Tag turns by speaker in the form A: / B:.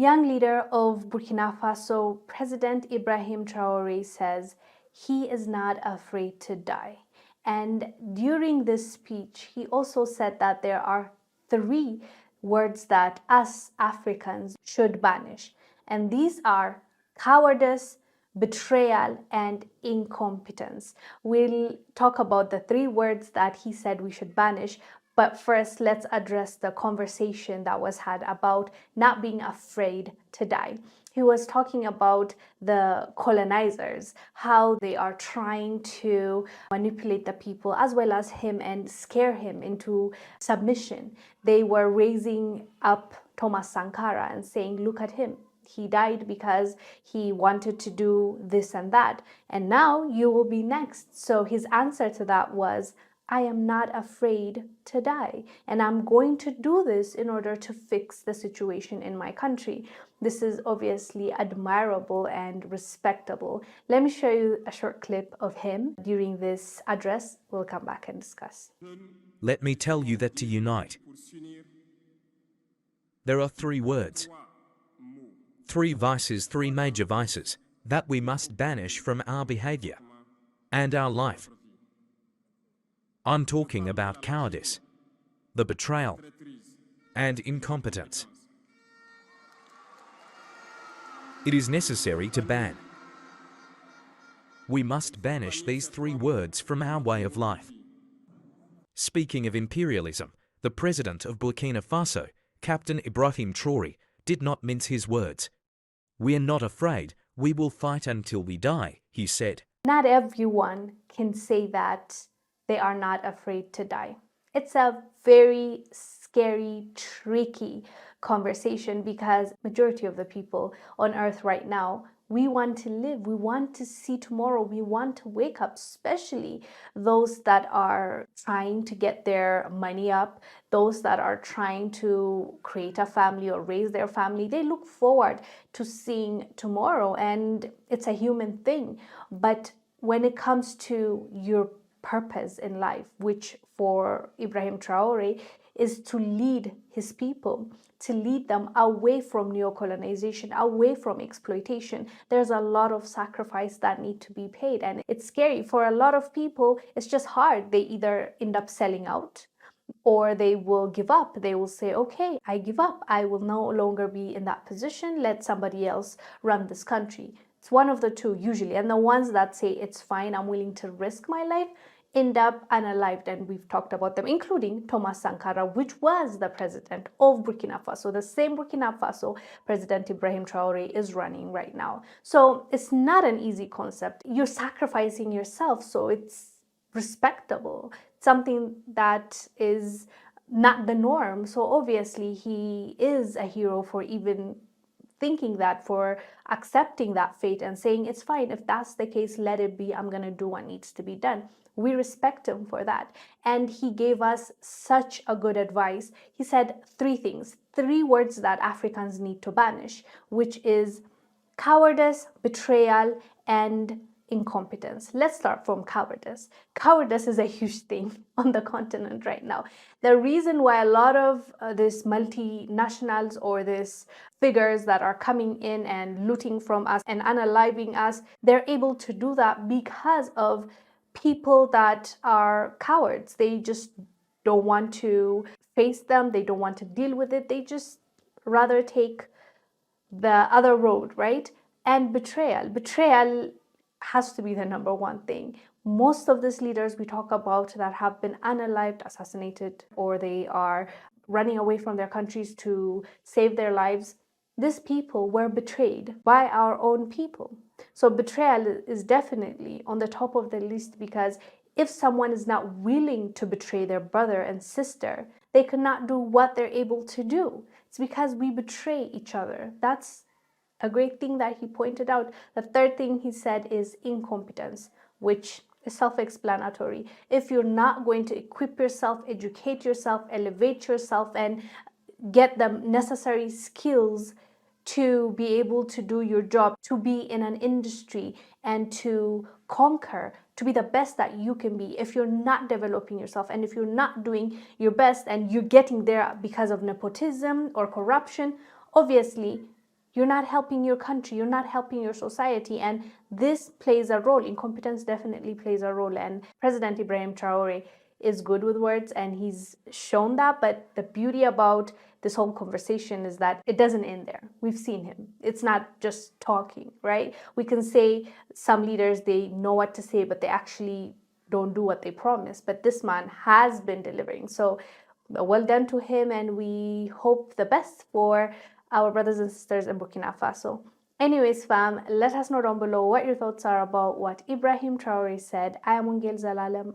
A: Young leader of Burkina Faso, President Ibrahim Traore, says he is not afraid to die. And during this speech, he also said that there are three words that us Africans should banish. And these are cowardice, betrayal, and incompetence. We'll talk about the three words that he said we should banish. But first, let's address the conversation that was had about not being afraid to die. He was talking about the colonizers, how they are trying to manipulate the people as well as him and scare him into submission. They were raising up Thomas Sankara and saying, look at him. He died because he wanted to do this and that. And now you will be next. So his answer to that was, I am not afraid to die, and I'm going to do this in order to fix the situation in my country. This is obviously admirable and respectable. Let me show you a short clip of him during this address. We'll come back and discuss.
B: Let me tell you that to unite, there are three words, three vices, three major vices, that we must banish from our behavior and our life. I'm talking about cowardice, the betrayal, and incompetence. It is necessary to ban. We must banish these three words from our way of life. Speaking of imperialism, the president of Burkina Faso, Captain Ibraim Traore, did not mince his words. We are not afraid, we will fight until we die, he said.
A: Not everyone can say that they are not afraid to die. It's a very scary, tricky conversation because majority of the people on earth right now, we want to live, we want to see tomorrow, we want to wake up, especially those that are trying to get their money up, those that are trying to create a family or raise their family. They look forward to seeing tomorrow, and it's a human thing. But when it comes to your purpose in life, which for Ibraim Traore is to lead his people, to lead them away from neocolonization, away from exploitation. There's a lot of sacrifice that need to be paid, and it's scary. For a lot of people, it's just hard. They either end up selling out or they will give up. They will say, okay, I give up. I will no longer be in that position. Let somebody else run this country. It's one of the two usually. And the ones that say, it's fine, I'm willing to risk my life, end up unalived, and we've talked about them, including Thomas Sankara, which was the president of Burkina Faso. The same Burkina Faso President Ibrahim Traore is running right now. So it's not an easy concept. You're sacrificing yourself, so it's respectable. Something that is not the norm. So obviously he is a hero for even thinking that, for accepting that fate and saying, it's fine, if that's the case, let it be, I'm going to do what needs to be done. We respect him for that. And he gave us such a good advice. He said three things, three words that Africans need to banish, which is cowardice, betrayal, and incompetence. Let's start from cowardice. Cowardice is a huge thing on the continent right now. The reason why a lot of these multinationals or these figures that are coming in and looting from us and unaliving us, they're able to do that because of people that are cowards. They just don't want to face them. They don't want to deal with it. They just rather take the other road, right? And betrayal. Betrayal has to be the number one thing. Most of these leaders we talk about that have been unalived, assassinated, or they are running away from their countries to save their lives, these people were betrayed by our own people. So betrayal is definitely on the top of the list, because if someone is not willing to betray their brother and sister, they cannot do what they're able to do. It's because we betray each other. That's a great thing that he pointed out. The third thing he said is incompetence, which is self-explanatory. If you're not going to equip yourself, educate yourself, elevate yourself, and get the necessary skills to be able to do your job, to be in an industry and to conquer, to be the best that you can be, if you're not developing yourself and if you're not doing your best and you're getting there because of nepotism or corruption, obviously you're not helping your country, you're not helping your society. And this plays a role. Incompetence definitely plays a role. And President Ibraim Traore is good with words, and he's shown that. But the beauty about this whole conversation is that it doesn't end there. We've seen him. It's not just talking, right? We can say some leaders, they know what to say, but they actually don't do what they promise. But this man has been delivering. So well done to him, and we hope the best for our brothers and sisters in Burkina Faso. Anyways, fam, let us know down below what your thoughts are about what Ibrahim Traore said. I am Wongel Zelalem.